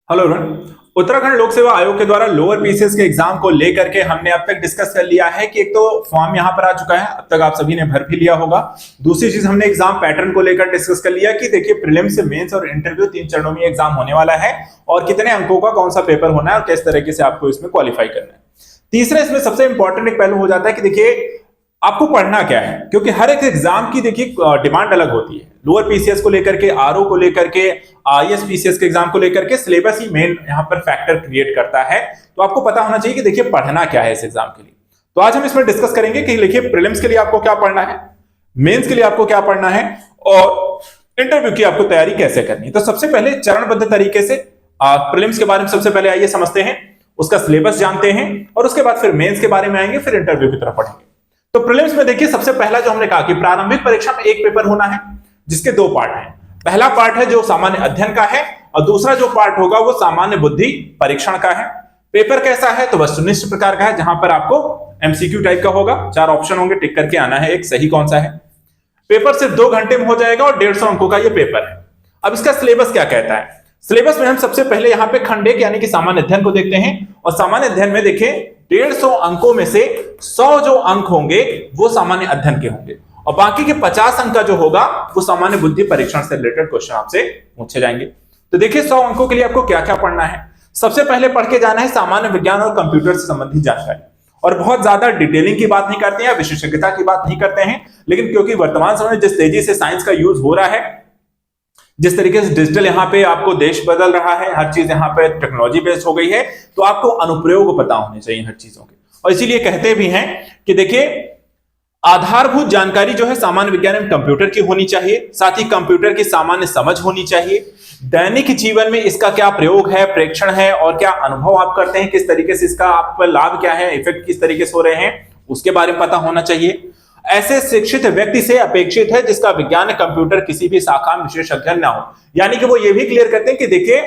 Hello everyone. Uttarakhand लोक सेवा आयोग के द्वारा लोअर पीसीएस के एग्जाम को लेकर के हमने अब तक डिस्कस कर लिया है कि एक तो फॉर्म यहां पर आ चुका है, अब तक आप सभी ने भर भी लिया होगा। दूसरी चीज हमने एग्जाम पैटर्न को लेकर डिस्कस कर लिया कि देखिए प्रीलिम्स से मेंस और इंटरव्यू 3 चरणों में एग्जाम होने वाला है और कितने अंकों का कौन सा पेपर होना है और किस तरीके से आपको इसमें क्वालिफाई करना है। तीसरा इसमें सबसे इंपॉर्टेंट एक पहलू हो जाता है कि देखिए आपको पढ़ना क्या है, क्योंकि हर एक एग्जाम की देखिए डिमांड अलग होती है। लोअर पीसीएस को लेकर के, आरओ को लेकर के, आईएएस पीसीएस के एग्जाम को लेकर के सिलेबस ही मेन यहां पर फैक्टर क्रिएट करता है। तो आपको पता होना चाहिए कि देखिए पढ़ना क्या है इस एग्जाम के लिए। तो आज हम इसमें डिस्कस करेंगे कि देखिए प्रीलिम्स के लिए आपको क्या पढ़ना है, मेंस के लिए आपको क्या पढ़ना है और इंटरव्यू की आपको तैयारी कैसे करनी है। तो सबसे पहले चरणबद्ध तरीके से प्रीलिम्स के बारे में सबसे पहले आइए समझते हैं, उसका सिलेबस जानते हैं और उसके बाद फिर मेंस के बारे में आएंगे, फिर इंटरव्यू की तरफ पढ़ेंगे। तो प्रीलिम्स में देखिए सबसे पहला जो हमने कहा कि प्रारंभिक परीक्षा में एक पेपर होना है जिसके दो पार्ट हैं। पहला पार्ट है जो सामान्य अध्ययन का है और दूसरा जो पार्ट होगा वो सामान्य बुद्धि परीक्षण का है। पेपर कैसा है तो वस्तुनिष्ठ प्रकार का है, जहां पर आपको एमसीक्यू टाइप का होगा, 4 ऑप्शन होंगे, टिक करके आना है एक सही कौन सा है। पेपर सिर्फ 2 घंटे में हो जाएगा और 150 अंकों का ये पेपर है। अब इसका सिलेबस क्या कहता है? सिलेबस में हम सबसे पहले यहाँ पे खंड 1 यानी कि सामान्य अध्ययन को देखते हैं और सामान्य अध्ययन में देखिए 150 अंकों में से 100 जो अंक होंगे वो सामान्य अध्ययन के होंगे और बाकी के 50 अंक का जो होगा वो सामान्य बुद्धि परीक्षण से रिलेटेड क्वेश्चन आपसे पूछे जाएंगे। तो देखिए 100 अंकों के लिए आपको क्या क्या पढ़ना है। सबसे पहले पढ़ के जाना है सामान्य विज्ञान और कंप्यूटर से संबंधित जानकारी, और बहुत ज्यादा डिटेलिंग की बात नहीं करते हैं, विशेषज्ञता की बात नहीं करते हैं, लेकिन क्योंकि वर्तमान समय में जिस तेजी से साइंस का यूज हो रहा है, जिस तरीके से डिजिटल यहाँ पे आपको देश बदल रहा है, हर चीज यहाँ पे टेक्नोलॉजी बेस्ड हो गई है, तो आपको अनुप्रयोग पता होने चाहिए हर चीजों के। और इसीलिए कहते भी हैं कि देखिए आधारभूत जानकारी जो है सामान्य विज्ञान एवं कंप्यूटर की होनी चाहिए, साथ ही कंप्यूटर की सामान्य समझ होनी चाहिए। दैनिक जीवन में इसका क्या प्रयोग है, प्रेक्षण है और क्या अनुभव आप करते हैं, किस तरीके से इसका आप पर लाभ क्या है, इफेक्ट किस तरीके से हो रहे हैं, उसके बारे में पता होना चाहिए। ऐसे शिक्षित व्यक्ति से अपेक्षित है जिसका विज्ञान कंप्यूटर किसी भी शाखा में विशेषज्ञ ना हो। यानी कि वो ये भी क्लियर करते हैं कि देखिए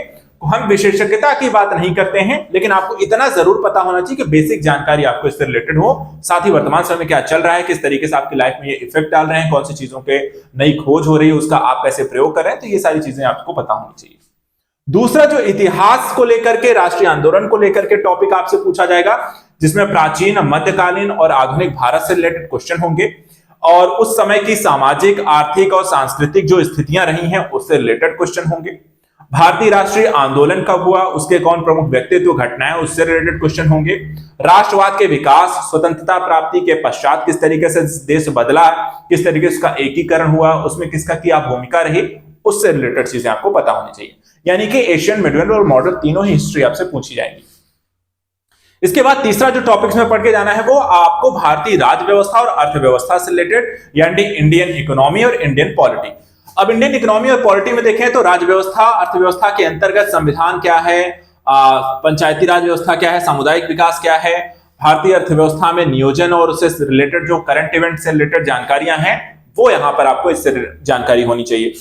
हम विशेषज्ञता की बात नहीं करते हैं, लेकिन आपको इतना जरूर पता होना चाहिए कि बेसिक जानकारी आपको इससे रिलेटेड हो, साथ ही वर्तमान समय में क्या चल रहा है, किस तरीके से आपकी लाइफ में ये इफेक्ट डाल रहे हैं, कौन सी चीजों के नई खोज हो रही है, उसका आप कैसे प्रयोग कर रहे हैं, तो ये सारी चीजें आपको पता होनी चाहिए। दूसरा जो इतिहास को लेकर के, राष्ट्रीय आंदोलन को लेकर के टॉपिक आपसे पूछा जाएगा, जिसमें प्राचीन, मध्यकालीन और आधुनिक भारत से रिलेटेड क्वेश्चन होंगे और उस समय की सामाजिक, आर्थिक और सांस्कृतिक जो स्थितियां रही हैं उससे रिलेटेड क्वेश्चन होंगे। भारतीय राष्ट्रीय आंदोलन कब हुआ, उसके कौन प्रमुख व्यक्तित्व, घटनाएं, उससे रिलेटेड क्वेश्चन होंगे। राष्ट्रवाद के विकास, स्वतंत्रता प्राप्ति के पश्चात किस तरीके से देश बदला, किस तरीके से उसका एकीकरण हुआ, उसमें किसका क्या भूमिका रही, उससे रिलेटेड चीजें आपको पता होनी चाहिए। यानी कि एशियन, मिडिवल और मॉडर्न तीनों ही हिस्ट्री आपसे पूछी जाएगी। इसके बाद तीसरा जो टॉपिक्स में पढ़ के जाना है वो आपको भारतीय राज्य व्यवस्था और अर्थव्यवस्था से रिलेटेड, यानी इंडियन इकोनॉमी और इंडियन पॉलिटी। अब इंडियन इकोनॉमी और पॉलिटी में देखें तो राज्य व्यवस्था, अर्थव्यवस्था के अंतर्गत संविधान क्या है, पंचायती राज व्यवस्था क्या है, सामुदायिक विकास क्या है, भारतीय अर्थव्यवस्था में नियोजन और उससे रिलेटेड जो करंट इवेंट से रिलेटेड जानकारियां हैं वो यहां पर आपको इससे जानकारी होनी चाहिए।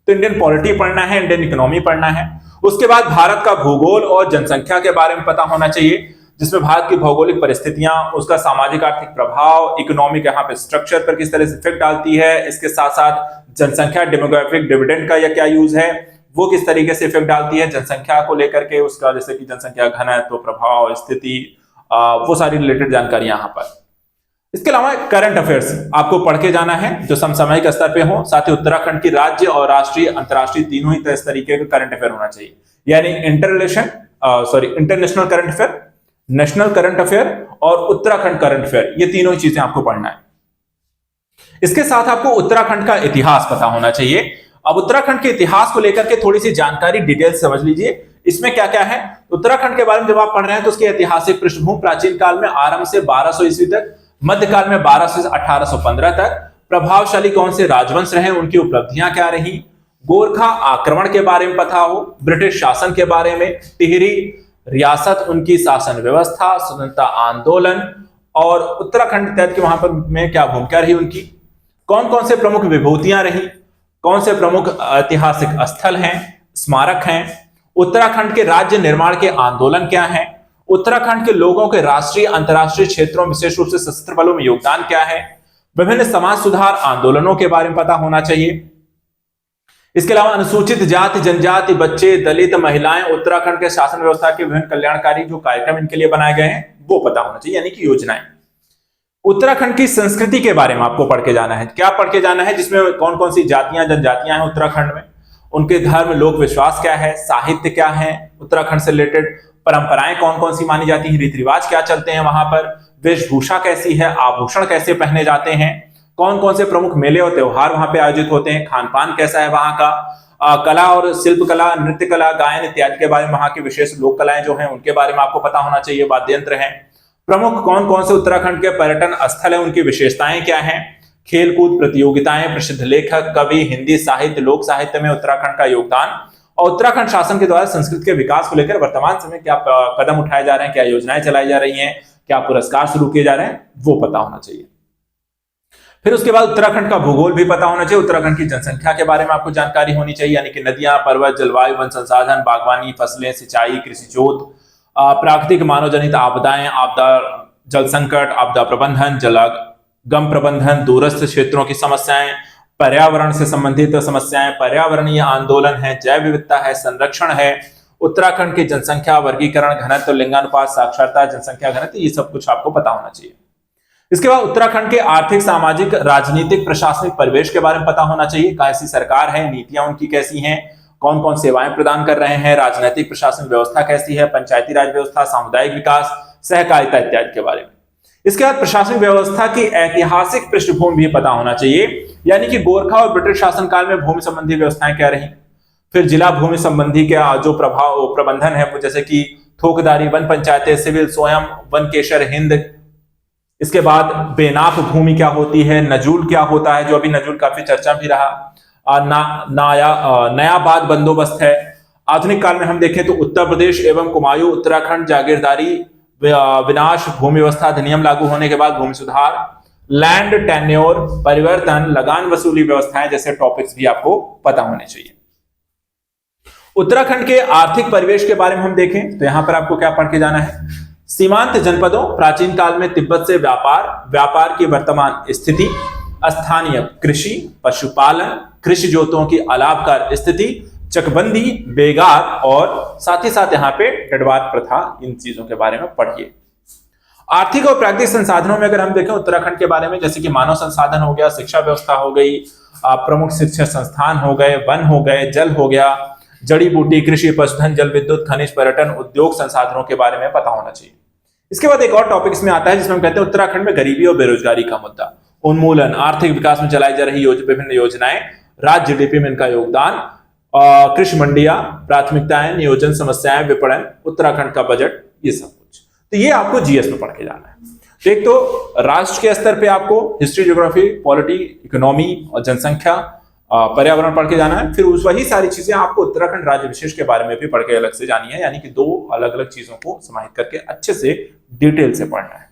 तो इंडियन पॉलिटी पढ़ना है, इंडियन इकोनॉमी पढ़ना है। उसके बाद भारत का भूगोल और जनसंख्या के बारे में पता होना चाहिए, जिसमें भारत की भौगोलिक परिस्थितियां, उसका सामाजिक आर्थिक प्रभाव, इकोनॉमिक यहाँ पे स्ट्रक्चर पर किस तरह से इफेक्ट डालती है, इसके साथ साथ जनसंख्या, डेमोग्राफिक डिविडेंड का या क्या यूज है, वो किस तरीके से इफेक्ट डालती है जनसंख्या को लेकर के, उसका जैसे कि जनसंख्या घनत्व, प्रभाव, स्थिति, वो सारी रिलेटेड जानकारी यहाँ पर। इसके अलावा करंट अफेयर्स आपको पढ़ के जाना है जो समसामयिक स्तर पे हो, साथ ही उत्तराखंड की राज्य और राष्ट्रीय, अंतरराष्ट्रीय तीनों ही इस तरीके का करंट अफेयर होना चाहिए, यानी international current affair, national current affair और उत्तराखंड करंट अफेयर, ये तीनों ही चीजें आपको पढ़ना है। इसके साथ आपको उत्तराखंड का इतिहास पता होना चाहिए। अब उत्तराखंड के इतिहास को लेकर के थोड़ी सी जानकारी डिटेल समझ लीजिए, इसमें क्या क्या है। उत्तराखंड के बारे में जब आप पढ़ रहे हैं तो उसकी ऐतिहासिक पृष्ठभूमि प्राचीन काल में आरंभ से 1200 ईस्वी तक, मध्यकाल में 1200 से 1815 तक, प्रभावशाली कौन से राजवंश रहे, उनकी उपलब्धियां क्या रही, गोरखा आक्रमण के बारे में पता हो, ब्रिटिश शासन के बारे में, टिहरी रियासत, उनकी शासन व्यवस्था, स्वतंत्रता आंदोलन और उत्तराखंड तहत के वहां पर में क्या भूमिका रही उनकी, कौन कौन से प्रमुख विभूतियां रही, कौन से प्रमुख ऐतिहासिक स्थल हैं, स्मारक हैं, उत्तराखंड के राज्य निर्माण के आंदोलन क्या हैं, उत्तराखंड के लोगों के राष्ट्रीय, अंतरराष्ट्रीय क्षेत्रों, विशेष रूप से सशस्त्र बलों में योगदान क्या है, विभिन्न समाज सुधार आंदोलनों के बारे में पता होना चाहिए। इसके अलावा अनुसूचित जाति जनजाति, बच्चे, दलित, महिलाएं, उत्तराखंड के शासन व्यवस्था के विभिन्न कल्याणकारी जो कार्यक्रम इनके लिए बनाए गए हैं वो पता होना चाहिए, यानी कि योजनाएं। उत्तराखंड की संस्कृति के बारे में आपको पढ़ के जाना है। क्या पढ़ के जाना है? जिसमें कौन कौन सी जातियां जनजातियां हैं उत्तराखंड में, उनके धर्म लोक विश्वास क्या है, साहित्य क्या है, उत्तराखंड से रिलेटेड परंपराएं कौन कौन सी मानी जाती हैं, रीति रिवाज क्या चलते हैं वहां पर, वेशभूषा कैसी है, आभूषण कैसे पहने जाते हैं, कौन कौन से प्रमुख मेले और त्योहार वहां पे आयोजित होते हैं, खान पान कैसा है वहां का, कला और शिल्प कला, नृत्य कला, गायन इत्यादि के बारे में, वहां की विशेष लोक कलाएं जो हैं उनके बारे में आपको पता होना चाहिए, वाद्य यंत्र हैं। प्रमुख कौन कौन से उत्तराखंड के पर्यटन स्थल है, उनकी विशेषताएं क्या हैं, खेलकूद प्रतियोगिताएं, प्रसिद्ध लेखक, कवि, हिंदी साहित्य, लोक साहित्य में उत्तराखंड का योगदान, और उत्तराखंड शासन के द्वारा संस्कृत के विकास को लेकर वर्तमान समय क्या कदम उठाए जा रहे हैं, क्या योजनाएं चलाई जा रही हैं, क्या पुरस्कार शुरू किए जा रहे हैं, वो पता होना चाहिए। फिर उसके बाद उत्तराखंड का भूगोल भी पता होना चाहिए, उत्तराखंड की जनसंख्या के बारे में आपको जानकारी होनी चाहिए, यानी कि नदियां, पर्वत, जलवायु, वन संसाधन, बागवानी, फसलें, सिंचाई, कृषि जोत, प्राकृतिक मानवजनित आपदाएं, आपदा जल संकट, आपदा प्रबंधन, जलागम प्रबंधन, दूरस्थ क्षेत्रों की समस्याएं, पर्यावरण से संबंधित समस्याएं, पर्यावरणीय आंदोलन है, जैव विविधता है, संरक्षण है, उत्तराखंड की जनसंख्या वर्गीकरण, घनत्व, लिंगानुपात, साक्षरता, जनसंख्या घनत्व, ये सब कुछ आपको पता होना चाहिए। इसके बाद उत्तराखंड के आर्थिक, सामाजिक, राजनीतिक, प्रशासनिक परिवेश के बारे में पता होना चाहिए, कैसी सरकार है, नीतियां उनकी कैसी हैं, कौन कौन सेवाएं प्रदान कर रहे हैं, राजनीतिक प्रशासन व्यवस्था कैसी है, पंचायती राज व्यवस्था, सामुदायिक विकास, सहकारिता इत्यादि के बारे में। इसके बाद प्रशासनिक व्यवस्था की ऐतिहासिक पृष्ठभूमि भी पता होना चाहिए, यानी कि गोरखा और ब्रिटिश शासनकाल में भूमि संबंधी व्यवस्थाएं क्या रही, फिर जिला भूमि संबंधी के जो प्रबंधन है, जैसे कि थोकदारी, वन पंचायतें, सिविल, स्वयं, वन केशर हिंद। इसके बाद बेनाप भूमि क्या होती है, नजूल क्या होता है, जो अभी नजूल काफी चर्चा भी रहा, नयाबाद बंदोबस्त है। आधुनिक काल में हम देखें तो उत्तर प्रदेश एवं कुमायूं उत्तराखंड जागीरदारी विनाश भूमि व्यवस्था अधिनियम लागू होने के बाद भूमि सुधार, लैंड टेन्योर परिवर्तन, लगान वसूली व्यवस्थाएं जैसे टॉपिक्स भी आपको पता होने चाहिए। उत्तराखंड के आर्थिक परिवेश के बारे में हम देखें तो यहां पर आपको क्या पढ़ के जाना है, सीमांत जनपदों, प्राचीन काल में तिब्बत से व्यापार की वर्तमान स्थिति, स्थानीय कृषि, पशुपालन, कृषि जोतों की अलाभकार स्थिति, चकबंदी, बेगार, और साथ ही साथ यहाँ पे डडवार प्रथा, इन चीजों के बारे में पढ़िए। आर्थिक और प्राकृतिक संसाधनों में अगर हम देखें उत्तराखंड के बारे में, जैसे कि मानव संसाधन हो गया, शिक्षा व्यवस्था हो गई, प्रमुख शिक्षा संस्थान हो गए, वन हो गए, जल हो गया, जड़ी बूटी, कृषि, पशुधन, जल विद्युत, खनिज, पर्यटन, उद्योग, संसाधनों के बारे में पता होना चाहिए। इसके बाद एक और टॉपिक इसमें आता है जिसमें हम कहते हैं उत्तराखंड में गरीबी और बेरोजगारी का मुद्दा, उन्मूलन, आर्थिक विकास में चलाई जा रही विभिन्न योजनाएं, राज्य जीडीपी में इनका योगदान, कृषि मंडियां, प्राथमिकताएं, नियोजन, समस्याएं, विपणन, उत्तराखंड का बजट, ये सब कुछ। तो ये आपको जीएस में पढ़ के जाना है। तो एक तो राष्ट्र के स्तर पे आपको हिस्ट्री, ज्योग्राफी, पॉलिटी, इकोनॉमी और जनसंख्या, पर्यावरण पढ़ के जाना है। फिर वही सारी चीजें आपको उत्तराखंड राज्य विशेष के बारे में भी पढ़ के अलग से जानी है, यानी कि दो अलग अलग चीजों को समाहित करके अच्छे से डिटेल से पढ़ना है।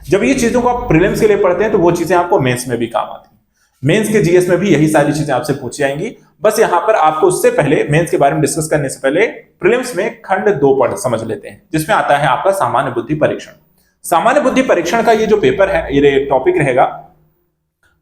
जब ये चीजों को आप प्रीलिम्स के लिए पढ़ते हैं तो वो चीजें आपको मेंस में भी काम आती है। मेंस के जीएस में भी यही सारी चीजें आपसे पूछी जाएंगी। बस यहाँ पर आपको उससे पहले, मेंस के बारे में डिस्कस करने से पहले, प्रीलिम्स में खंड 2 पढ़ समझ लेते हैं, जिसमें आता है आपका सामान्य बुद्धि परीक्षण। सामान्य बुद्धि परीक्षण का ये जो पेपर है, ये टॉपिक रहेगा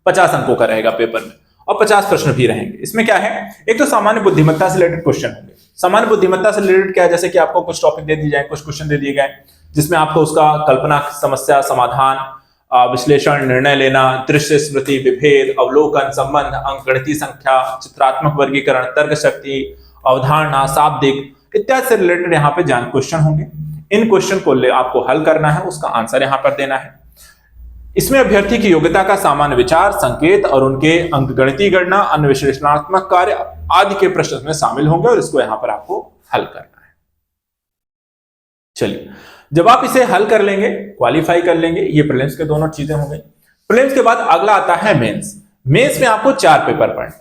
50 अंकों का रहेगा पेपर में, और 50 प्रश्न भी रहेंगे। इसमें क्या है, एक तो सामान्य बुद्धिमत्ता से रिलेटेड क्वेश्चन होंगे। सामान्य बुद्धिमत्ता से रिलेटेड क्या है, जैसे कि आपको कुछ टॉपिक दे दिए जाए, कुछ क्वेश्चन दे दिए गए, जिसमें आपको उसका कल्पना, समस्या, समाधान, विश्लेषण, निर्णय लेना, दृश्य स्मृति, विभेद, अवलोकन, संबंध, अंकगणितीय संख्या, चित्रात्मक वर्गीकरण, तर्क शक्ति, अवधारणा, शाब्दिक इत्यादि से रिलेटेड यहाँ पे जान क्वेश्चन होंगे। इन क्वेश्चन को आपको हल करना है, उसका आंसर यहाँ पर देना है। इसमें अभ्यर्थी की योग्यता का सामान्य विचार, संकेत और उनके अंकगणितीय गणना, अन्य विश्लेषणात्मक कार्य आदि के प्रश्न में शामिल होंगे, और इसको यहाँ पर आपको हल करना है। चलिए, जब आप इसे हल कर लेंगे, क्वालिफाई कर लेंगे, ये प्रीलिम्स के दोनों चीजें हो गई। प्रीलिम्स के बाद अगला आता है मेंस। मेंस में आपको 4 पेपर पढ़ने।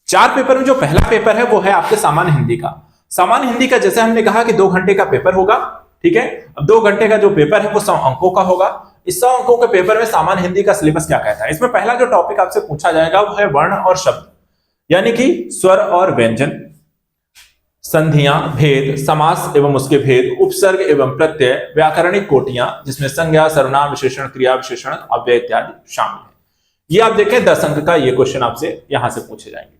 4 पेपर में जो पहला पेपर है वो है आपके सामान्य हिंदी का। सामान्य हिंदी का जैसे हमने कहा कि 2 घंटे का पेपर होगा, ठीक है। अब 2 घंटे का जो पेपर है वो 100 अंकों का होगा। इस 100 अंकों के पेपर में सामान्य हिंदी का सिलेबस क्या कहता है, इसमें पहला जो टॉपिक आपसे पूछा जाएगा वो है वर्ण और शब्द, यानी कि स्वर और व्यंजन, संधियां, भेद, समास एवं उसके भेद, उपसर्ग एवं प्रत्यय, व्याकरणिक कोटियां जिसमें संज्ञा, सर्वनाम, विशेषण, क्रिया विशेषण, अव्यय इत्यादि शामिल है। ये आप देखें 10 अंक का ये क्वेश्चन आपसे यहां से पूछे जाएंगे।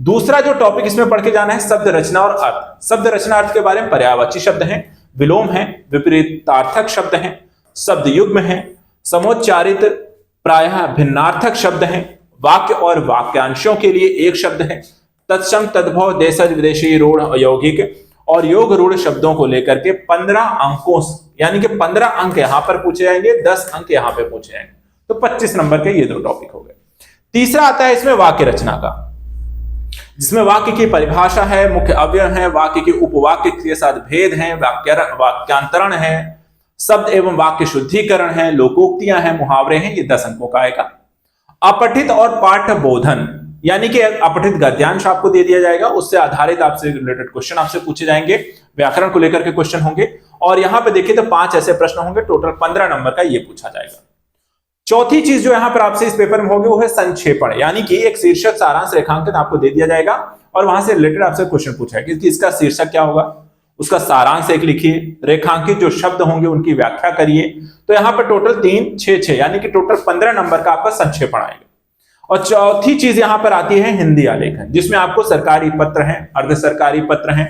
दूसरा जो टॉपिक इसमें पढ़ के जाना है शब्द रचना और अर्थ। शब्द रचना अर्थ के बारे में पर्यायवाची शब्द हैं, विलोम है, विपरीतार्थक शब्द हैं, शब्द युग्म है, समोच्चारित प्रायः भिन्नार्थक शब्द हैं, वाक्य और वाक्यांशों के लिए एक शब्द है, तत्सम तद्भव देशज विदेशी रूढ़ यौगिक और योग रूढ़ शब्दों को लेकर के 15 अंकों यानी कि 15 अंक यहां पर पूछे जाएंगे, 10 अंक यहां पे पूछे जाएंगे, तो 25 नंबर के ये दो टॉपिक हो गए। तीसरा आता है इसमें वाक्य रचना का, जिसमें वाक्य की परिभाषा है, मुख्य अवयव है, वाक्य के उपवाक्य के साथ भेद हैं, वाक्यांतरण है, शब्द एवं वाक्य शुद्धिकरण है, लोकोक्तियां हैं, मुहावरे हैं, ये 10 अंकों का आएगा। अपठित और पाठ्य बोधन यानी कि अपठित गद्यांश आपको दे दिया जाएगा, उससे आधारित आपसे रिलेटेड क्वेश्चन आपसे पूछे जाएंगे, व्याकरण को लेकर के क्वेश्चन होंगे, और यहां पे देखिए तो 5 ऐसे प्रश्न होंगे, टोटल 15 नंबर का ये पूछा जाएगा। चौथी चीज जो यहां पर आपसे इस पेपर में होगी वो है संक्षेपण, यानी कि एक शीर्षक सारांश रेखांकन आपको दे दिया जाएगा और वहां से रिलेटेड आपसे क्वेश्चन पूछा है कि इसका शीर्षक क्या होगा, उसका सारांश एक लिखिए, रेखांकित जो शब्द होंगे उनकी व्याख्या करिए। तो यहां पर टोटल 3, 6, 6 यानी कि टोटल 15 नंबर का आपका संक्षेपण आएगा। और चौथी चीज यहां पर आती है हिंदी आलेखन, जिसमें आपको सरकारी पत्र हैं, अर्ध सरकारी पत्र हैं,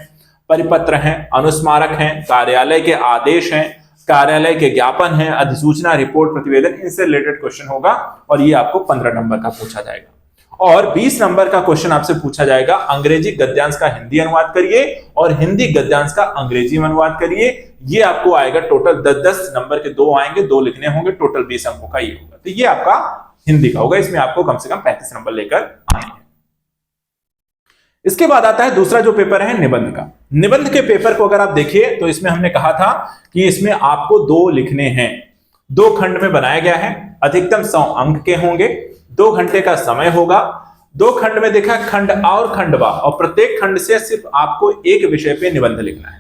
परिपत्र हैं, अनुस्मारक हैं, कार्यालय के आदेश हैं, कार्यालय के ज्ञापन हैं, अधिसूचना, रिपोर्ट, प्रतिवेदन, इनसे रिलेटेड क्वेश्चन होगा और ये आपको 15 नंबर का पूछा जाएगा। और 20 नंबर का क्वेश्चन आपसे पूछा जाएगा अंग्रेजी गद्यांश का हिंदी अनुवाद करिए और हिंदी गद्यांश का अंग्रेजी में अनुवाद करिए। ये आपको आएगा टोटल 10-10 नंबर के 2 आएंगे, 2 लिखने होंगे, टोटल 20 अंकों का ये होगा। तो ये आपका हिंदी का होगा, इसमें आपको कम से कम 35 नंबर लेकर आने हैं। इसके बाद आता है दूसरा जो पेपर है निबंध का। निबंध के पेपर को अगर आप देखिए तो इसमें हमने कहा था कि इसमें आपको 2 लिखने हैं, 2 खंड में बनाया गया है, अधिकतम 100 अंक के होंगे, 2 घंटे का समय होगा। 2 खंड में देखा खंड आ और खंड बा, और प्रत्येक खंड से सिर्फ आपको एक विषय पे निबंध लिखना है।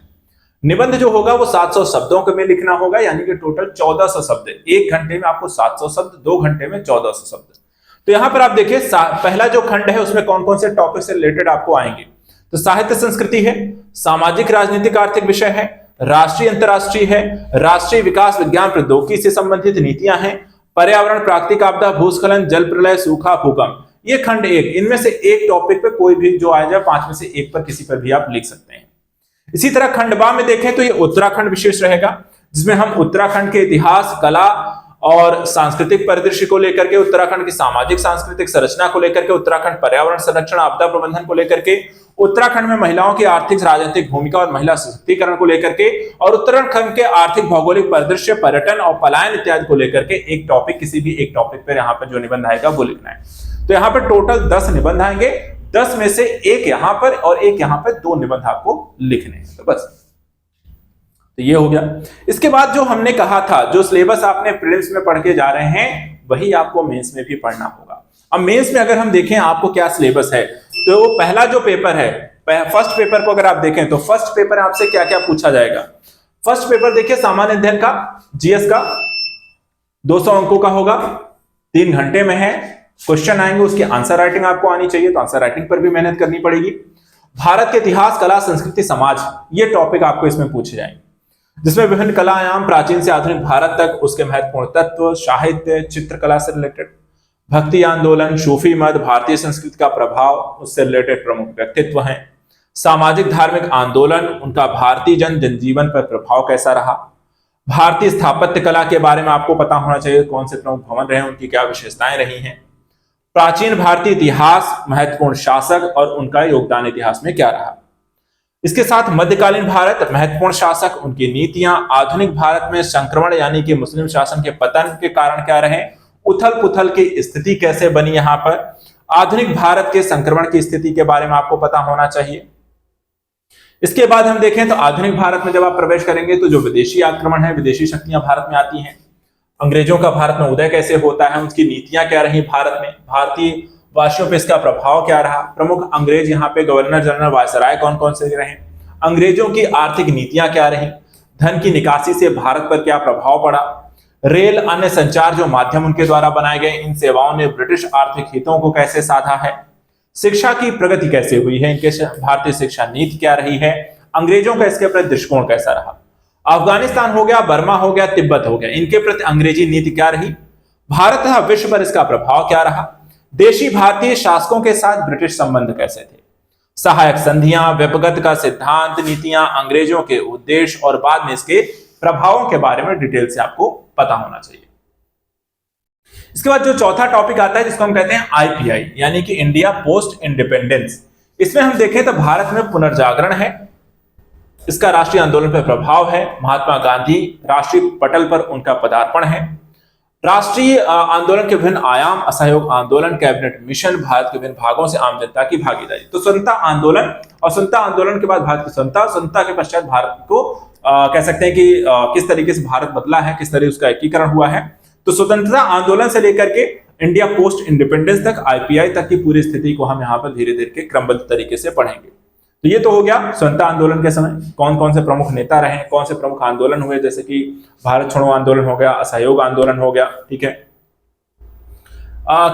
निबंध जो होगा वो 700 शब्दों में लिखना होगा, यानी कि टोटल 1400 शब्द। 1 घंटे में आपको 700 शब्द, 2 घंटे में 1400 शब्द। तो यहां पर आप देखिए पहला जो खंड है उसमें कौन कौन से टॉपिक से रिलेटेड आपको आएंगे। तो साहित्य संस्कृति है, सामाजिक राजनीतिक आर्थिक विषय है, राष्ट्रीय अंतरराष्ट्रीय है, राष्ट्रीय विकास विज्ञान प्रौद्योगिकी से संबंधित नीतियां हैं, पर्यावरण, प्राकृतिक आपदा, भूस्खलन, जल प्रलय, सूखा, भूकंप। ये खंड 1, इनमें से एक टॉपिक पे कोई भी जो आ जाए 5 में से 1 पर किसी पर भी आप लिख सकते हैं। इसी तरह खंड बा में देखें तो ये उत्तराखंड विशेष रहेगा, जिसमें हम उत्तराखंड के इतिहास, कला और सांस्कृतिक परिदृश्य को लेकर के, उत्तराखंड की सामाजिक सांस्कृतिक संरचना को लेकर के, उत्तराखंड पर्यावरण संरक्षण, आपदा प्रबंधन को लेकर के, उत्तराखंड में महिलाओं की आर्थिक राजनीतिक भूमिका और महिला सशक्तिकरण को लेकर के, और उत्तराखंड के आर्थिक भौगोलिक परिदृश्य, पर्यटन और पलायन इत्यादि को लेकर के एक टॉपिक, किसी भी एक टॉपिक पर यहाँ पर जो निबंध आएगा वो लिखना है। तो यहाँ पर टोटल 10 निबंध आएंगे, 10 में से 1 यहां पर और 1 यहां पर, 2 निबंध आपको लिखने हैं। तो बस तो ये हो गया। इसके बाद जो हमने कहा था, जो सिलेबस आपने प्रीलिम्स में पढ़ के जा रहे हैं वही आपको मेंस में भी पढ़ना होगा। अब मेंस में अगर हम देखें आपको क्या सिलेबस है, तो पहला जो पेपर है, फर्स्ट पेपर को अगर आप देखें तो फर्स्ट पेपर आपसे क्या क्या पूछा जाएगा। फर्स्ट पेपर देखिए सामान्य अध्ययन का, जीएस का 200 अंकों का होगा, 3 घंटे में है। क्वेश्चन आएंगे, उसकी आंसर राइटिंग आपको आनी चाहिए, तो आंसर राइटिंग पर भी मेहनत करनी पड़ेगी। भारत के इतिहास, कला, संस्कृति, समाज, ये टॉपिक आपको इसमें पूछे जाएंगे, जिसमें विभिन्न कलायाम प्राचीन से आधुनिक भारत तक, उसके महत्वपूर्ण तत्व, साहित्य, चित्रकला से रिलेटेड, भक्ति आंदोलन, सूफी मत, भारतीय संस्कृति का प्रभाव, उससे रिलेटेड प्रमुख व्यक्तित्व हैं, सामाजिक धार्मिक आंदोलन, उनका भारतीय जनजीवन पर प्रभाव कैसा रहा, भारतीय स्थापत्य कला के बारे में आपको पता होना चाहिए, कौन से प्रमुख भवन रहे, उनकी क्या विशेषताएं रही हैं, प्राचीन भारतीय इतिहास, महत्वपूर्ण शासक और उनका योगदान इतिहास में क्या रहा। इसके साथ मध्यकालीन भारत, महत्वपूर्ण शासक, उनकी नीतियां, आधुनिक भारत में संक्रमण यानी कि मुस्लिम शासन के पतन के कारण क्या रहे, उथल पुथल की स्थिति कैसे बनी, यहां पर आधुनिक भारत के संक्रमण की स्थिति के बारे में आपको पता होना चाहिए। इसके बाद हम देखें तो आधुनिक भारत में जब आप प्रवेश करेंगे तो जो विदेशी आक्रमण है, विदेशी शक्तियां भारत में आती हैं, अंग्रेजों का भारत में उदय कैसे होता है, उसकी नीतियां क्या रही भारत में, भारतीय वासियों पे इसका प्रभाव क्या रहा, प्रमुख अंग्रेज यहाँ पे गवर्नर जनरल वायसराय कौन कौन से रहे, अंग्रेजों की आर्थिक नीतियां क्या रही, धन की निकासी से भारत पर क्या प्रभाव पड़ा, रेल, अन्य संचार जो माध्यम उनके द्वारा बनाए गए, इन सेवाओं ने ब्रिटिश आर्थिक हितों को कैसे साधा है, शिक्षा की प्रगति कैसे हुई है, इनके भारतीय शिक्षा नीति क्या रही है, अंग्रेजों का इसके प्रति दृष्टिकोण कैसा रहा, अफगानिस्तान हो गया, बर्मा हो गया, तिब्बत हो गया, इनके प्रति अंग्रेजी नीति क्या रही, भारत तथा विश्व पर इसका प्रभाव क्या रहा, देशी भारतीय शासकों के साथ ब्रिटिश संबंध कैसे थे, सहायक संधियां, व्यपगत का सिद्धांत, नीतियां, अंग्रेजों के उद्देश्य और बाद में इसके प्रभावों के बारे में डिटेल से आपको पता होना चाहिए। इसके बाद जो चौथा टॉपिक आता है जिसको हम कहते हैं आईपीआई, यानी कि इंडिया पोस्ट इंडिपेंडेंस। इसमें हम देखें तो भारत में पुनर्जागरण है, इसका राष्ट्रीय आंदोलन पर प्रभाव है, महात्मा गांधी राष्ट्रीय पटल पर उनका पदार्पण है, राष्ट्रीय आंदोलन के विभिन्न आयाम, असहयोग आंदोलन, कैबिनेट मिशन, भारत के विभिन्न भागों से आम जनता की भागीदारी। तो स्वतंत्रता आंदोलन और स्वतंत्रता आंदोलन के बाद भारत की स्वतंत्रता के पश्चात भारत को कह सकते हैं कि किस तरीके से भारत बदला है, किस तरह उसका एकीकरण हुआ है। तो स्वतंत्रता आंदोलन से लेकर के इंडिया पोस्ट इंडिपेंडेंस तक, आईपीआई तक की पूरी स्थिति को हम यहाँ पर धीरे धीरे के क्रमबद्ध तरीके से पढ़ेंगे। तो ये तो हो गया स्वतंत्रता आंदोलन के समय कौन कौन से प्रमुख नेता रहे, कौन से प्रमुख आंदोलन हुए, जैसे कि भारत छोड़ो आंदोलन हो गया, असहयोग आंदोलन हो गया, ठीक है,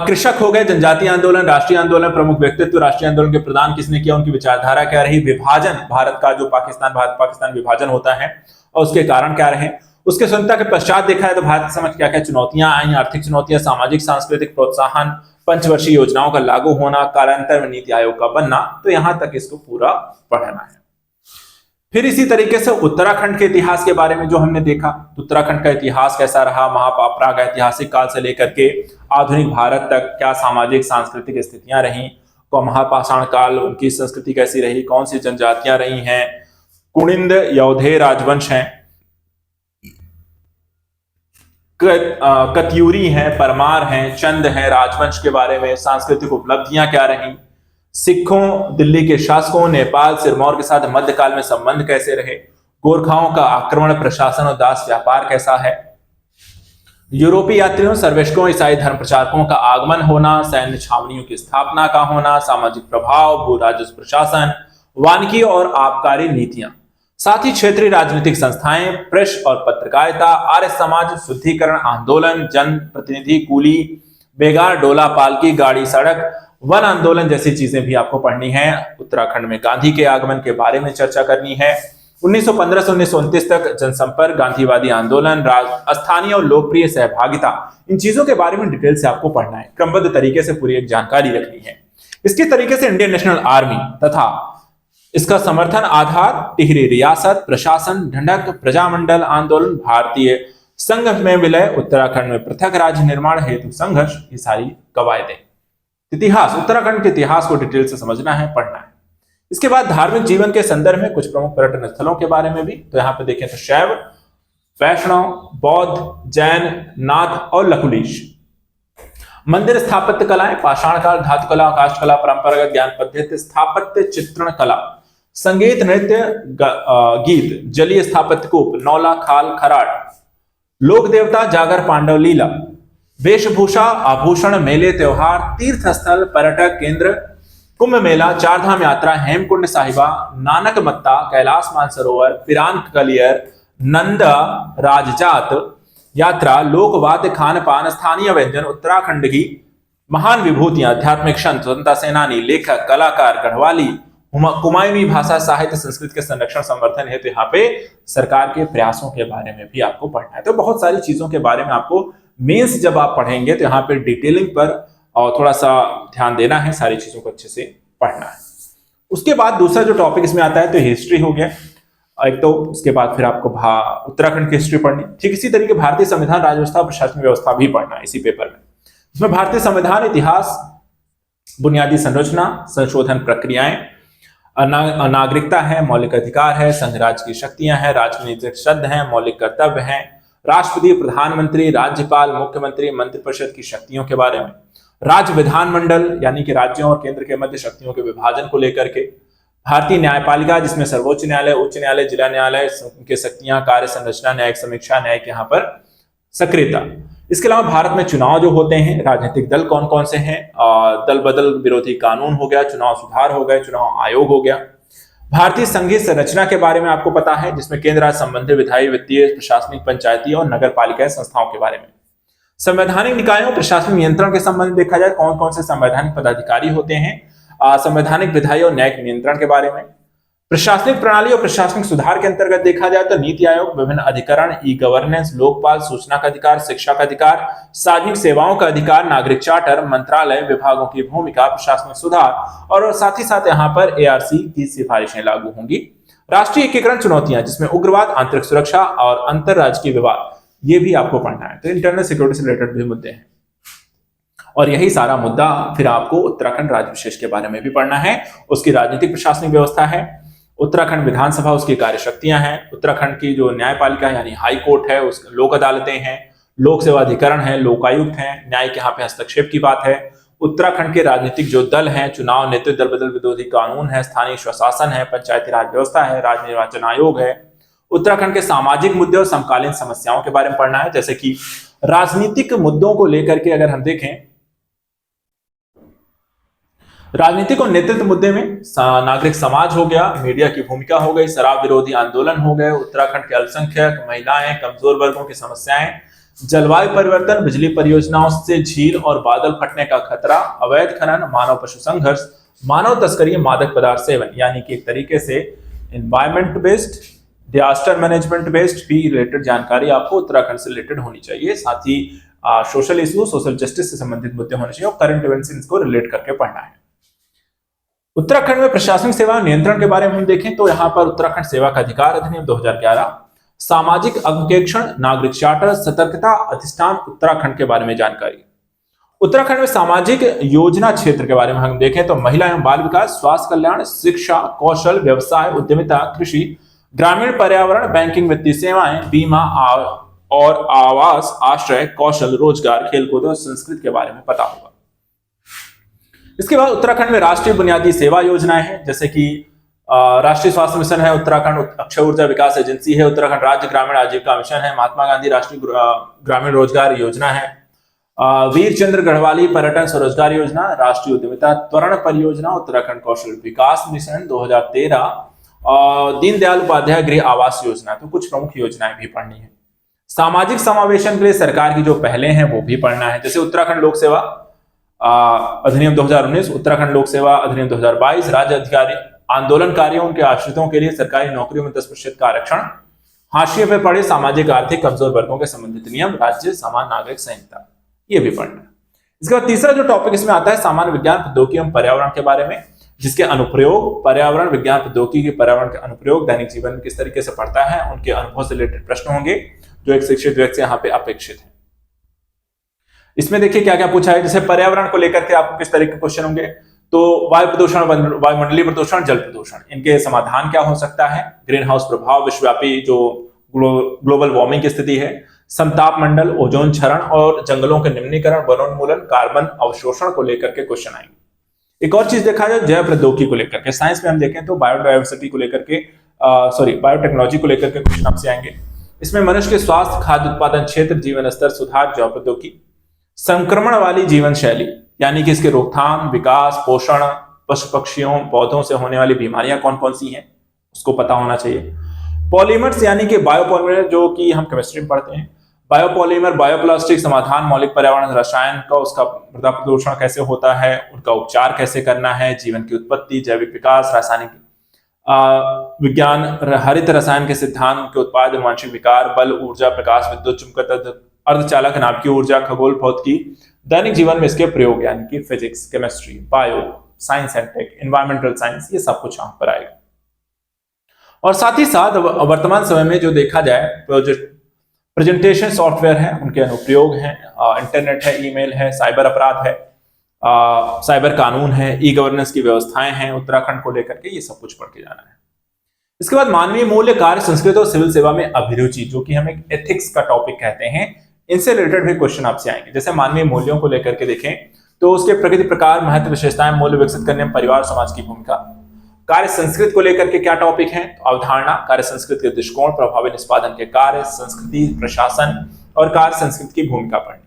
कृषक हो गए, जनजातीय आंदोलन, राष्ट्रीय आंदोलन, प्रमुख व्यक्तित्व, राष्ट्रीय आंदोलन के प्रदान किसने किया, उनकी विचारधारा क्या रही, विभाजन, भारत का जो भारत पाकिस्तान विभाजन होता है और उसके कारण क्या रहे, उसके स्वतंत्रता के पश्चात देखा है तो भारत समझ क्या क्या चुनौतियां आई, आर्थिक चुनौतियां, सामाजिक सांस्कृतिक प्रोत्साहन, पंचवर्षीय योजनाओं का लागू होना, कालांतर में नीति आयोग का बनना। तो यहां तक इसको पूरा पढ़ना है। फिर इसी तरीके से उत्तराखंड के इतिहास के बारे में जो हमने देखा, उत्तराखंड का इतिहास कैसा रहा, महापापरा ऐतिहासिक काल से लेकर के आधुनिक भारत तक क्या सामाजिक सांस्कृतिक स्थितियां रही, तो महापाषाण काल उनकी संस्कृति कैसी रही, कौन सी जनजातियां रही हैं, कुणिंद यौधेय राजवंश हैं, कत्यूरी हैं, परमार हैं, चंद हैं, राजवंश के बारे में सांस्कृतिक उपलब्धियां क्या रही, सिखों, दिल्ली के शासकों, नेपाल सिरमौर के साथ मध्यकाल में संबंध कैसे रहे, गोरखाओं का आक्रमण, प्रशासन और दास व्यापार कैसा है, यूरोपीय यात्रियों, सर्वेक्षकों, ईसाई धर्म प्रचारकों का आगमन होना, सैन्य छावनियों की स्थापना का होना, सामाजिक प्रभाव, भू राजस्व प्रशासन, वानिकी और आबकारी नीतियां, साथ ही क्षेत्रीय राजनीतिक संस्थाएं, प्रेस और पत्रकारिता, आर्य समाज, शुद्धिकरण आंदोलन, जन प्रतिनिधि, कूली, बेगार, डोला पालकी, गाड़ी सड़क, वन आंदोलन जैसी चीजें भी आपको पढ़नी है। उत्तराखंड में गांधी के आगमन के बारे में चर्चा करनी है। 1915 से 1929 तक जनसंपर्क, गांधीवादी आंदोलन, स्थानीय और लोकप्रिय सहभागिता, इन चीजों के बारे में डिटेल से आपको पढ़ना है, क्रमबद्ध तरीके से पूरी एक जानकारी रखनी है। इसके तरीके से इंडियन नेशनल आर्मी तथा इसका समर्थन आधार, टिहरी रियासत, प्रशासन, ढंढक, प्रजामंडल आंदोलन, भारतीय संघ में विलय, उत्तराखंड में पृथक राज्य निर्माण हेतु संघर्ष, ये सारी कवायदें। इतिहास, उत्तराखंड के इतिहास को डिटेल से समझना है, पढ़ना है। इसके बाद धार्मिक जीवन के संदर्भ में कुछ प्रमुख पर्यटन स्थलों के बारे में भी, तो यहां पे देखें तो शैव, वैष्णव, बौद्ध, जैन, नाथ और लकुलीश। मंदिर स्थापत्य कलाएं, पाषाण काल, धातु कला, काष्ठ कला, परंपरागत ज्ञान पद्धति, स्थापत्य चित्रण कला, संगीत, नृत्य, गीत, जलीय स्थापत्य कूप, नौला, खाल, खराट, लोक देवता, जागर, पांडव लीला, वेशभूषा, आभूषण, मेले, त्योहार, तीर्थ स्थल, पर्यटक केंद्र, कुंभ मेला, चारधाम यात्रा, हेमकुंड साहिबा, नानक मत्ता, कैलाश मानसरोवर, पिरान कलियर, नंदा राजजात यात्रा, लोकवाद्य, खान पान, स्थानीय व्यंजन, उत्तराखंड की महान विभूतियां, आध्यात्मिक संत, स्वतंत्रता सेनानी, लेखक, कलाकार, गढ़वाली, कुमायूनी भाषा, साहित्य, संस्कृत के संरक्षण संवर्धन है। तो यहाँ पे सरकार के प्रयासों के बारे में भी आपको पढ़ना है। तो बहुत सारी चीजों के बारे में आपको मेंस जब आप पढ़ेंगे तो यहाँ पे डिटेलिंग पर और थोड़ा सा ध्यान देना है, सारी चीजों को अच्छे से पढ़ना है। उसके बाद दूसरा जो टॉपिक इसमें आता है तो हिस्ट्री हो गया एक, तो उसके बाद फिर आपको उत्तराखंड की हिस्ट्री पढ़नी। ठीक इसी तरीके भारतीय संविधान, राज्य व्यवस्था, प्रशासनिक व्यवस्था भी पढ़ना है इसी पेपर में। इसमें भारतीय संविधान, इतिहास, बुनियादी संरचना, संशोधन प्रक्रियाएं, नागरिकता है, मौलिक अधिकार है, संघ राज्य की शक्तियां हैं, राजनीतिक शब्द हैं, मौलिक कर्तव्य हैं, राष्ट्रपति, प्रधानमंत्री, राज्यपाल, मुख्यमंत्री, मंत्रिपरिषद की शक्तियों के बारे में, राज्य विधानमंडल यानी कि राज्यों और केंद्र के मध्य शक्तियों के विभाजन को लेकर के, भारतीय न्यायपालिका जिसमें सर्वोच्च न्यायालय, उच्च न्यायालय, जिला न्यायालय की शक्तियां, कार्य संरचना, न्यायिक समीक्षा, न्यायिक यहाँ पर सक्रियता। इसके अलावा भारत में चुनाव जो होते हैं, राजनीतिक दल कौन कौन से हैं, दल बदल विरोधी कानून हो गया, चुनाव सुधार हो गए, चुनाव आयोग हो गया। भारतीय संघीय संरचना के बारे में आपको पता है, जिसमें केंद्र राज्य संबंधित विधायी, वित्तीय, प्रशासनिक, पंचायती और नगर पालिका संस्थाओं के बारे में। संवैधानिक निकायों, प्रशासनिक नियंत्रण के संबंध में देखा जाए कौन कौन से संवैधानिक पदाधिकारी होते हैं, संवैधानिक, विधायी और न्यायिक नियंत्रण के बारे में। प्रशासनिक प्रणाली और प्रशासनिक सुधार के अंतर्गत देखा जाए तो नीति आयोग, विभिन्न अधिकरण, ई गवर्नेंस, लोकपाल, सूचना का अधिकार, शिक्षा का अधिकार, सार्वजनिक सेवाओं का अधिकार, नागरिक चार्टर, मंत्रालय, विभागों की भूमिका, प्रशासनिक सुधार और साथ ही साथ यहाँ पर एआरसी की सिफारिशें लागू होंगी। राष्ट्रीय एकीकरण चुनौतियां, जिसमें उग्रवाद, आंतरिक सुरक्षा और अंतरराज्यीय विवाद, ये भी आपको पढ़ना है। तो इंटरनल सिक्योरिटी से रिलेटेड भी मुद्दे हैं और यही सारा मुद्दा फिर आपको उत्तराखंड राज्य विशेष के बारे में भी पढ़ना है। उसकी राजनीतिक प्रशासनिक व्यवस्था है, उत्तराखंड विधानसभा उसकी कार्यशक्तियां हैं, उत्तराखंड की जो न्यायपालिका यानी हाई कोर्ट है, उस लोक अदालतें हैं, लोक सेवा अधिकरण है, लोकायुक्त हैं, न्यायिक यहाँ पे हस्तक्षेप की बात है। उत्तराखंड के राजनीतिक जो दल हैं, चुनाव, नेतृत्व, दल बदल विरोधी कानून है, स्थानीय स्वशासन है, पंचायती राज व्यवस्था है, राज्य निर्वाचन आयोग है। उत्तराखंड के सामाजिक मुद्दे और समकालीन समस्याओं के बारे में पढ़ना है, जैसे कि राजनीतिक मुद्दों को लेकर के अगर हम देखें, राजनीतिक और नेतृत्व मुद्दे में नागरिक समाज हो गया, मीडिया की भूमिका हो गई, शराब विरोधी आंदोलन हो गए, उत्तराखंड के अल्पसंख्यक, महिलाएं, कमजोर वर्गों की समस्याएं, जलवायु परिवर्तन, बिजली परियोजनाओं से झील और बादल फटने का खतरा, अवैध खनन, मानव पशु संघर्ष, मानव तस्करी, मादक पदार्थ सेवन, यानी कि एक तरीके से environment based, disaster management based भी रिलेटेड जानकारी आपको उत्तराखंड से रिलेटेड होनी चाहिए। साथ ही सोशल इशू, सोशल जस्टिस से संबंधित मुद्दे होने चाहिए और करंट इवेंट्स इनको रिलेट करके पढ़ना है। उत्तराखंड में प्रशासनिक सेवा नियंत्रण के बारे में हम देखें तो यहाँ पर उत्तराखंड सेवा का अधिकार अधिनियम 2011, सामाजिक अंकेक्षण, नागरिक चार्टर, सतर्कता अधिष्ठान उत्तराखंड के बारे में जानकारी। उत्तराखंड में सामाजिक योजना क्षेत्र के बारे में हम देखें तो महिला एवं बाल विकास, स्वास्थ्य कल्याण, शिक्षा, कौशल, व्यवसाय, उद्यमिता, कृषि, ग्रामीण पर्यावरण, बैंकिंग, वित्तीय सेवाएं, बीमा और आवास, आश्रय, कौशल, रोजगार, खेलकूद और संस्कृति के बारे में पता होगा। इसके बाद उत्तराखंड में राष्ट्रीय बुनियादी सेवा योजनाएं हैं, जैसे कि राष्ट्रीय स्वास्थ्य मिशन है, उत्तराखंड अक्षय ऊर्जा विकास एजेंसी है, उत्तराखंड राज्य ग्रामीण आजीविका मिशन है, महात्मा गांधी राष्ट्रीय ग्रामीण रोजगार योजना है, वीर चंद्र गढ़वाली पर्यटन स्वरोजगार योजना, राष्ट्रीय उद्यमिता त्वरण परियोजना, उत्तराखंड कौशल विकास मिशन 2013 और दीनदयाल उपाध्याय गृह आवास योजना। तो कुछ प्रमुख योजनाएं भी पढ़नी है। सामाजिक समावेशन के लिए सरकार की जो पहलें हैं वो भी पढ़ना है, जैसे उत्तराखंड लोक सेवा अधिनियम 2019, उत्तराखंड लोक सेवा अधिनियम 2022, राज्य अधिकारी आंदोलनकारियों उनके आश्रितों के लिए सरकारी नौकरियों में 10% का आरक्षण, हाशिए पर पड़े सामाजिक आर्थिक कमजोर वर्गों के संबंधित नियम, राज्य समान नागरिक संहिता, ये भी पढ़ना है। इसके बाद तीसरा जो टॉपिक इसमें आता है सामान्य विज्ञान प्रौद्योगिकी एवं पर्यावरण के बारे में, जिसके अनुप्रयोग, पर्यावरण विज्ञान प्रौद्योगिकी के पर्यावरण के अनुप्रयोग दैनिक जीवन में किस तरीके से पड़ता है, उनके अनुभव से रिलेटेड प्रश्न होंगे जो एक शिक्षित व्यक्ति से यहाँ पे अपेक्षित है। इसमें देखिए क्या क्या पूछा है, जैसे पर्यावरण को लेकर के आपको किस तरह के क्वेश्चन होंगे, तो वायु प्रदूषण, वायुमंडलीय प्रदूषण, जल प्रदूषण, इनके समाधान क्या हो सकता है, ग्रीन हाउस प्रभाव, विश्वव्यापी जो ग्लोबल वार्मिंग की स्थिति है, समताप मंडल, ओजोन क्षरण और जंगलों के निम्नीकरण, वनोन्मूलन, कार्बन अवशोषण को लेकर के क्वेश्चन आएंगे। एक और चीज देखा जाए जैव प्रौद्योगिकी को लेकर के, साइंस में हम देखें तो बायोडाइवर्सिटी को लेकर के बायोटेक्नोलॉजी को लेकर के क्वेश्चन आपसे आएंगे। इसमें मनुष्य के स्वास्थ्य, खाद्य उत्पादन क्षेत्र, जीवन स्तर सुधार, जैव प्रौद्योगिकी, संक्रमण वाली जीवन शैली यानी कि इसके रोकथाम, विकास, पोषण, पशु पक्षियों पौधों से होने वाली बीमारियां कौन कौन सी हैं उसको पता होना चाहिए। पॉलीमर्स यानी कि बायोपॉलीमर जो कि हम केमिस्ट्री में पढ़ते हैं, बायोपॉलीमर, बायोप्लास्टिक समाधान, मौलिक पर्यावरण रसायन का उसका मृदा प्रदूषण कैसे होता है, उनका उपचार कैसे करना है, जीवन की उत्पत्ति, जैविक विकास, रासायनिक विज्ञान, हरित रसायन के सिद्धांत के उत्पाद, आनुवंशिक विकार, बल, ऊर्जा, प्रकाश, विद्युत चुंबकत्व, अर्धचालक, नाभिकीय ऊर्जा, खगोल भौतिकी, दैनिक जीवन में इसके प्रयोग यानी कि physics, chemistry, bio science and tech, environmental science, ये सब कुछ यहाँ पर आएगा। और साथ ही साथ वर्तमान समय में जो देखा जाए प्रेजेंटेशन सॉफ्टवेयर है, उनके अनुप्रयोग हैं, इंटरनेट है, ईमेल है, साइबर अपराध है, साइबर कानून है, ई गवर्नेंस की व्यवस्थाएं हैं उत्तराखंड को लेकर के, ये सब कुछ पढ़ के जाना है। इसके बाद मानवीय मूल्य, कार्य संस्कृति और सिविल सेवा में अभिरुचि, जो कि हम एक एथिक्स का टॉपिक कहते हैं, इनसे रिलेटेड भी क्वेश्चन आपसे आएंगे। जैसे मानवीय मूल्यों को लेकर के देखें तो उसके प्रकृति, प्रकार, महत्व, विशेषताएं, मूल्य विकसित करने में परिवार समाज की भूमिका। कार्य संस्कृति को लेकर के क्या टॉपिक है, तो अवधारणा, कार्य संस्कृति के दृष्टिकोण, प्रभावी निष्पादन के कार्य, संस्कृति, प्रशासन और कार्य संस्कृति की भूमिका पढ़नी।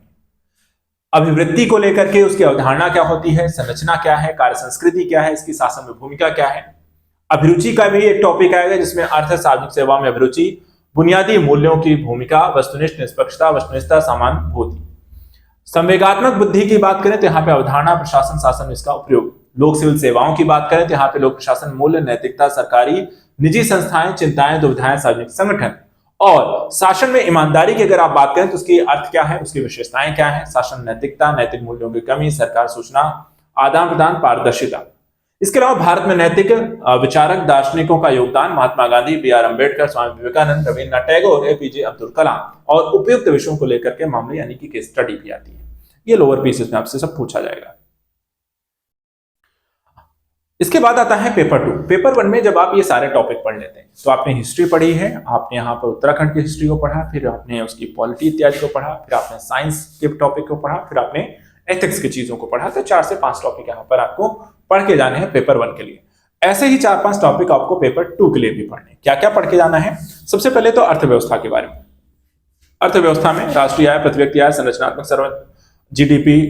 अभिवृत्ति को लेकर के उसकी अवधारणा क्या होती है, संरचना क्या है, कार्य संस्कृति क्या है, इसकी शासन में भूमिका क्या है। अभिरुचि का भी एक टॉपिक आएगा जिसमें अर्थ, सार्वजनिक सेवा में अभिरुचि, बुनियादी मूल्यों की भूमिका, वस्तुनिष्ठ निष्पक्षता, वस्तुनिष्ठता, समानुभूति। संवेगात्मक बुद्धि की बात करें तो यहाँ पे अवधारणा, प्रशासन, शासन, इसका उपयोग। लोक सिविल सेवाओं की बात करें तो यहाँ पे लोक प्रशासन, मूल्य, नैतिकता, सरकारी निजी संस्थाएं, चिंताएं, दुविधाएं, सार्वजनिक संगठन। और शासन में ईमानदारी की अगर आप बात करें तो उसकी अर्थ क्या है, उसकी विशेषताएं क्या है? शासन नैतिकता, नैतिक मूल्यों की कमी, सरकार सूचना आदान प्रदान, पारदर्शिता। इसके अलावा भारत में नैतिक विचारक दार्शनिकों का योगदान, महात्मा गांधी, बी.आर. अम्बेडकर, स्वामी विवेकानंद, रविन्द्रनाथ टैगोर, ए.पी.जे. अब्दुल कलाम और उपयुक्त विषयों को लेकर के मामले यानी कि केस स्टडी भी आती है। ये लोअर पीसेस में आपसे सब पूछा जाएगा। इसके बाद आता है पेपर 2। पेपर 1 में जब आप ये सारे टॉपिक पढ़ लेते हैं तो आपने हिस्ट्री पढ़ी है, आपने यहाँ पर उत्तराखंड की हिस्ट्री को पढ़ा, फिर आपने उसकी पॉलिटी इत्यादि को पढ़ा, फिर आपने साइंस के टॉपिक को पढ़ा, फिर आपने एथिक्स की चीजों को पढ़ा। तो 4 से 5 टॉपिक यहाँ पर आपको पढ़ के जाने हैं पेपर 1 के लिए। ऐसे ही 4-5 टॉपिक आपको पेपर 2 के लिए भी पढ़ने। क्या क्या पढ़ के जाना है? सबसे पहले तो अर्थव्यवस्था के बारे में। अर्थव्यवस्था में राष्ट्रीय आय, प्रति व्यक्ति आय, संरचनात्मक सर्व, जीडीपी,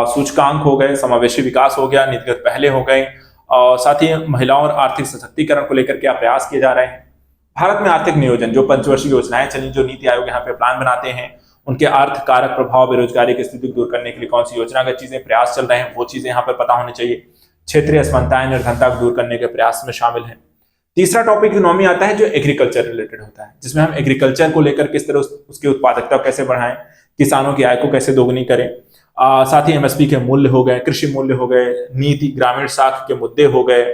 सूचकांक हो गए, समावेशी विकास हो गया, नीतिगत पहले हो गए, और साथ ही महिलाओं और आर्थिक सशक्तिकरण को लेकर क्या प्रयास किए जा रहे हैं। भारत में आर्थिक नियोजन, जो पंचवर्षीय योजनाएं चली, जो नीति आयोग यहाँ पे प्लान बनाते हैं, उनके अर्थ कारक प्रभाव, बेरोजगारी की स्थिति को दूर करने के लिए कौन सी योजनागत चीजें प्रयास चल रहे हैं, वो चीजें यहाँ पर पता होनी चाहिए। क्षेत्रीय असमानताएं, निर्धनता को दूर करने के प्रयास में शामिल है। तीसरा टॉपिक इकोनॉमी आता है जो एग्रीकल्चर रिलेटेड होता है, जिसमें हम एग्रीकल्चर को लेकर किस तरह उसकी उत्पादकता कैसे बढ़ाएं, किसानों की आय को कैसे दोगुनी करें। साथ ही एमएसपी के मूल्य हो गए, कृषि मूल्य हो गए, नीति, ग्रामीण साख के मुद्दे हो गए,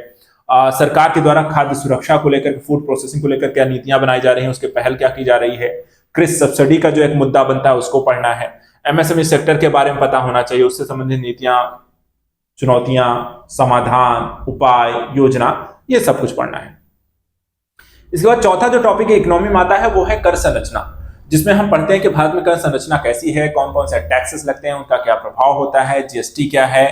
सरकार के द्वारा खाद्य सुरक्षा को लेकर, फूड प्रोसेसिंग को लेकर क्या नीतियां बनाई जा रही हैं, उसके पहल क्या की जा रही है। कृषि सब्सिडी का जो एक मुद्दा बनता है उसको पढ़ना है। एमएसएमई सेक्टर के बारे में पता होना चाहिए, उससे संबंधित नीतियां, चुनौतियां, समाधान, उपाय, योजना, ये सब कुछ पढ़ना है। इसके बाद चौथा जो टॉपिक इकोनॉमी में आता है वो है कर संरचना, जिसमें हम पढ़ते हैं कि भारत में कर संरचना कैसी है, कौन कौन से टैक्सेस लगते हैं, उनका क्या प्रभाव होता है, जीएसटी क्या है,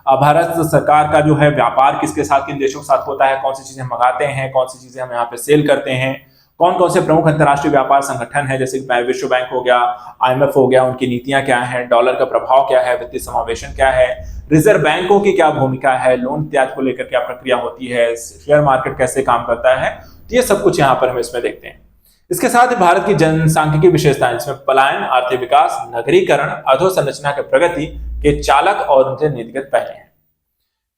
भारत सरकार का जो है व्यापार किसके साथ, किन देशों के साथ होता है, कौन सी चीजें मंगाते हैं, कौन सी चीजें हम यहाँ पे सेल करते हैं, कौन कौन से प्रमुख अंतर्राष्ट्रीय व्यापार संगठन है, जैसे विश्व बैंक हो गया, आईएमएफ हो गया, उनकी नीतियां क्या है, डॉलर का प्रभाव क्या है, वित्तीय समावेशन क्या है, रिजर्व बैंकों की क्या भूमिका है, लोन इत्यादि को लेकर क्या प्रक्रिया होती है, शेयर मार्केट कैसे काम करता है, तो ये सब कुछ यहाँ पर हम इसमें देखते हैं। इसके साथ ही भारत की जनसांख्यिकी विशेषताएं, जिसमें पलायन, आर्थिक विकास, नगरीकरण, अधोसंरचना के प्रगति के चालक और उनके नीतिगत पहले हैं।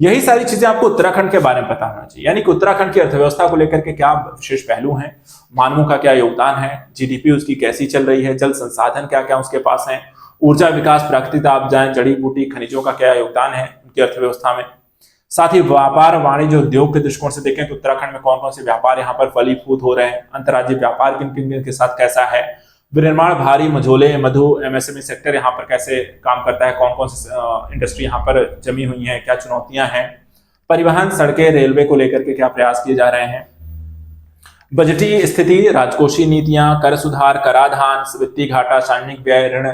यही सारी चीजें आपको उत्तराखंड के बारे में पता होना चाहिए, यानी कि उत्तराखंड की अर्थव्यवस्था को लेकर के क्या विशेष पहलू हैं, मानवों का क्या योगदान है, जीडीपी उसकी कैसी चल रही है, जल संसाधन क्या क्या उसके पास है, ऊर्जा विकास, प्राकृतिक आपदाएं, जड़ी बूटी, खनिजों का क्या योगदान है उनकी अर्थव्यवस्था में। साथ ही व्यापार, वाणिज्य, उद्योग के दृष्टिकोण से देखें तो उत्तराखंड में कौन कौन से व्यापार यहाँ पर फलीभूत हो रहे हैं, अंतर्राज्यीय व्यापार किन किन के साथ कैसा है, विनिर्माण, भारी, मझोले, मधु, एमएसएमई सेक्टर यहाँ पर कैसे काम करता है, कौन कौन सी इंडस्ट्री यहाँ पर जमी हुई है, क्या चुनौतियां हैं, परिवहन, सड़कें, रेलवे को लेकर के क्या प्रयास किए जा रहे हैं, बजटीय स्थिति, राजकोषीय नीतियां, कर सुधार, कराधान, वित्तीय घाटा, सार्वजनिक व्यय, ऋण,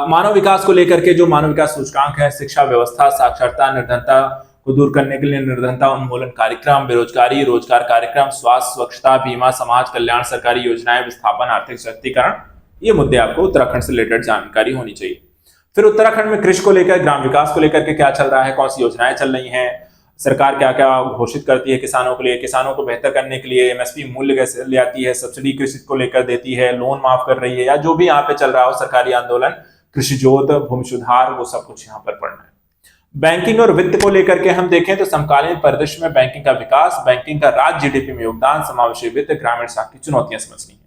मानव विकास को लेकर के जो मानव विकास सूचकांक है, शिक्षा व्यवस्था, साक्षरता, निर्धनता को दूर करने के लिए निर्धनता उन्मूलन कार्यक्रम, बेरोजगारी, रोजगार कार्यक्रम, स्वास्थ्य, स्वच्छता, बीमा, समाज कल्याण, सरकारी योजनाएं, विस्थापन, आर्थिक सशक्तिकरण, ये मुद्दे आपको उत्तराखंड से रिलेटेड जानकारी होनी चाहिए। फिर उत्तराखंड में कृषि को लेकर, ग्राम विकास को लेकर के क्या चल रहा है, कौन सी योजनाएं चल रही हैं, सरकार क्या क्या घोषित करती है किसानों के लिए, किसानों को बेहतर करने के लिए एमएसपी मूल्य कैसे ले आती है, सब्सिडी कृषि को लेकर देती है, लोन माफ कर रही है, या जो भी यहाँ पे चल रहा हो सरकारी आंदोलन, कृषि जोत, भूमि सुधार, वो सब कुछ यहाँ पर पढ़ना है। बैंकिंग और वित्त को लेकर के हम देखें तो समकालीन परिदृश्य में बैंकिंग का विकास, बैंकिंग का राज्य जीडीपी में योगदान, समावेशी वित्त, ग्रामीण साख की चुनौतियां समझनी है।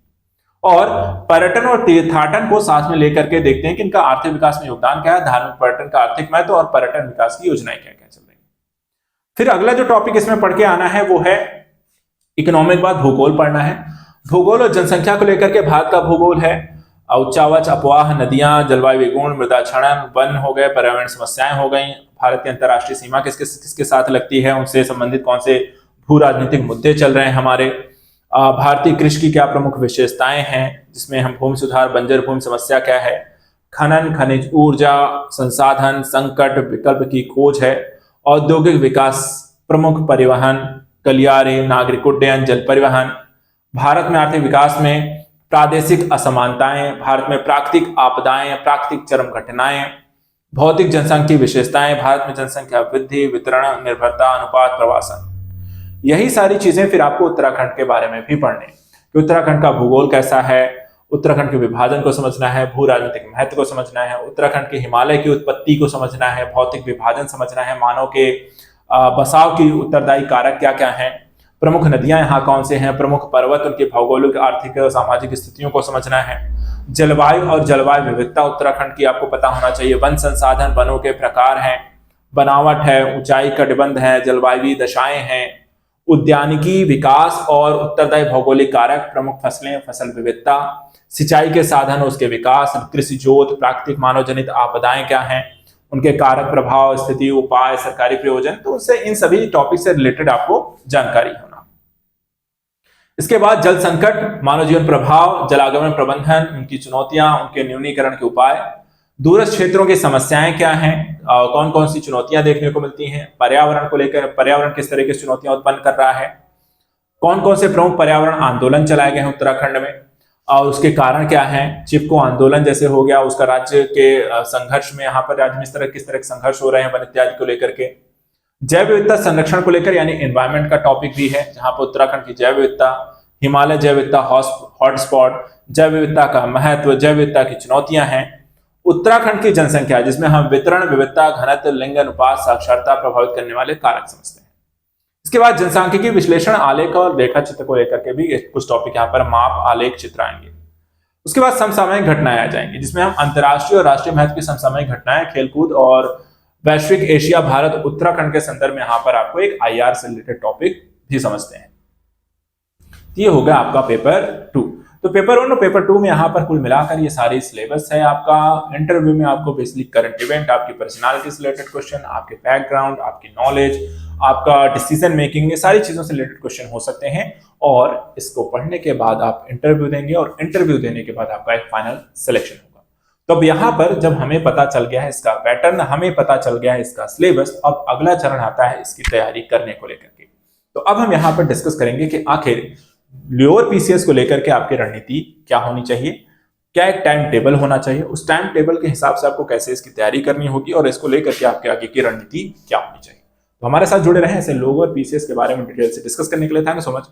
और पर्यटन और तीर्थाटन को साथ में लेकर के देखते हैं कि इनका आर्थिक विकास में योगदान क्या है, धार्मिक पर्यटन का आर्थिक महत्व और पर्यटन विकास की योजनाएं क्या क्या चल रही है। फिर अगला जो टॉपिक इसमें पढ़ के आना है वो है इकोनॉमिक, बाद भूगोल पढ़ना है। भूगोल और जनसंख्या को लेकर के भारत का भूगोल है उच्चावच, अपवाह, नदियां, जलवायु विगुण, मृदा क्षरण, वन हो गए, पर्यावरण समस्याएं हो गई, भारत की अंतर्राष्ट्रीय सीमा किसके किसके साथ लगती है, उनसे संबंधित कौन से भू राजनीतिक मुद्दे चल रहे हैं हमारे, भारतीय कृषि की क्या प्रमुख विशेषताएं हैं, जिसमें हम भूमि सुधार, बंजर भूमि समस्या क्या है, खनन, खनिज, ऊर्जा, संसाधन, संकट, विकल्प की खोज है, औद्योगिक विकास, प्रमुख परिवहन, गलियारे, नागरिक उड्डयन, जल परिवहन, भारत में आर्थिक विकास में प्रादेशिक असमानताएं, भारत में प्राकृतिक आपदाएं, प्राकृतिक चरम घटनाएं, भौतिक जनसंख्या विशेषताएं, भारत में जनसंख्या वृद्धि, वितरण, निर्भरता, अनुपात, प्रवासन, यही सारी चीजें फिर आपको उत्तराखंड के बारे में भी पढ़ने कि उत्तराखंड का भूगोल कैसा है, उत्तराखंड के विभाजन को समझना है, भू राजनीतिक महत्व को समझना है, उत्तराखंड के हिमालय की उत्पत्ति को समझना है, भौतिक विभाजन समझना है, मानव के बसाव की उत्तरदायी कारक क्या क्या हैं, प्रमुख नदियां यहाँ कौन से हैं, प्रमुख पर्वत, उनकी भौगोलिक, आर्थिक और सामाजिक स्थितियों को समझना है, जलवायु और जलवायु विविधता उत्तराखंड की आपको पता होना चाहिए, वन संसाधन, वनों के प्रकार हैं, बनावट है, ऊंचाई, कटिबंध है, जलवायु दशाएं हैं, उद्यानिकी विकास और उत्तरदायी भौगोलिक कारक, प्रमुख फसलें, फसल विविधता, सिंचाई के साधन, उसके विकास, कृषि जोत, प्राकृतिक मानव जनित आपदाएं क्या हैं, उनके कारक, प्रभाव, स्थिति, उपाय, सरकारी प्रयोजन। तो उससे इन सभी टॉपिक से रिलेटेड आपको जानकारी होना। इसके बाद जल संकट, मानव जीवन प्रभाव, जलागमन प्रबंधन, उनकी चुनौतियां, उनके न्यूनीकरण के उपाय, दूरस्थ क्षेत्रों की समस्याएं क्या हैं, कौन कौन सी चुनौतियां देखने को मिलती हैं, पर्यावरण को लेकर पर्यावरण किस तरह की चुनौतियां उत्पन्न कर रहा है, कौन कौन से प्रमुख पर्यावरण आंदोलन चलाए गए हैं उत्तराखंड में और उसके कारण क्या हैं, चिपको आंदोलन जैसे हो गया, उसका राज्य के संघर्ष में यहाँ पर राज्य में इस तरह किस तरह के संघर्ष हो रहे हैं वन इत्यादि को लेकर के, जैव विविधता संरक्षण को लेकर यानी एनवायरमेंट का टॉपिक भी है, जहां पर उत्तराखंड की जैव विविधता, हिमालय जैव विविधता हॉटस्पॉट, जैव विविधता का महत्व, जैव विविधता की चुनौतियां हैं, उत्तराखंड की जनसंख्या जिसमें हम वितरण, विविधता, घनत्व, लिंग अनुपात, साक्षरता प्रभावित करने वाले कारक समझते हैं। इसके बाद जनसांख्यिकी विश्लेषण, आलेख और रेखा चित्र को लेकर के भी कुछ टॉपिक यहाँ पर माप, आलेख, चित्र आएंगे। उसके बाद समसामयिक घटनाएं आ जाएंगी जिसमें हम अंतर्राष्ट्रीय और राष्ट्रीय महत्व की समसामयिक घटनाएं, खेलकूद और वैश्विक, एशिया, भारत, उत्तराखंड के संदर्भ में यहाँ पर आपको एक IR से रिलेटेड टॉपिक भी समझते हैं। ये होगा आपका पेपर 2। तो पेपर 1 और पेपर 2 में यहाँ पर कुल मिलाकर ये सारी सिलेबस है आपका। इंटरव्यू में आपको बेसिकली करंट इवेंट, आपकी पर्सनालिटी से रिलेटेड क्वेश्चन, आपके बैकग्राउंड, आपकी नॉलेज, आपका डिसीजन मेकिंग, ये सारी चीजों से रिलेटेड क्वेश्चन हो सकते हैं। और इसको पढ़ने के बाद आप इंटरव्यू देंगे और इंटरव्यू देने के बाद आपका एक फाइनल सिलेक्शन होगा। तो अब यहाँ पर जब हमें पता चल गया है इसका पैटर्न, हमें पता चल गया है इसका सिलेबस, अब अगला चरण आता है इसकी तैयारी करने को लेकर के। तो अब हम यहाँ पर डिस्कस करेंगे कि आखिर लोअर पीसीएस को लेकर के आपकी रणनीति क्या होनी चाहिए, क्या एक टाइम टेबल होना चाहिए, उस टाइम टेबल के हिसाब से आपको कैसे इसकी तैयारी करनी होगी और इसको लेकर के आपके आगे की रणनीति क्या होनी चाहिए। तो हमारे साथ जुड़े रहें ऐसे लोअर पीसीएस के बारे में डिटेल से डिस्कस करने के लिए। Thank you so much.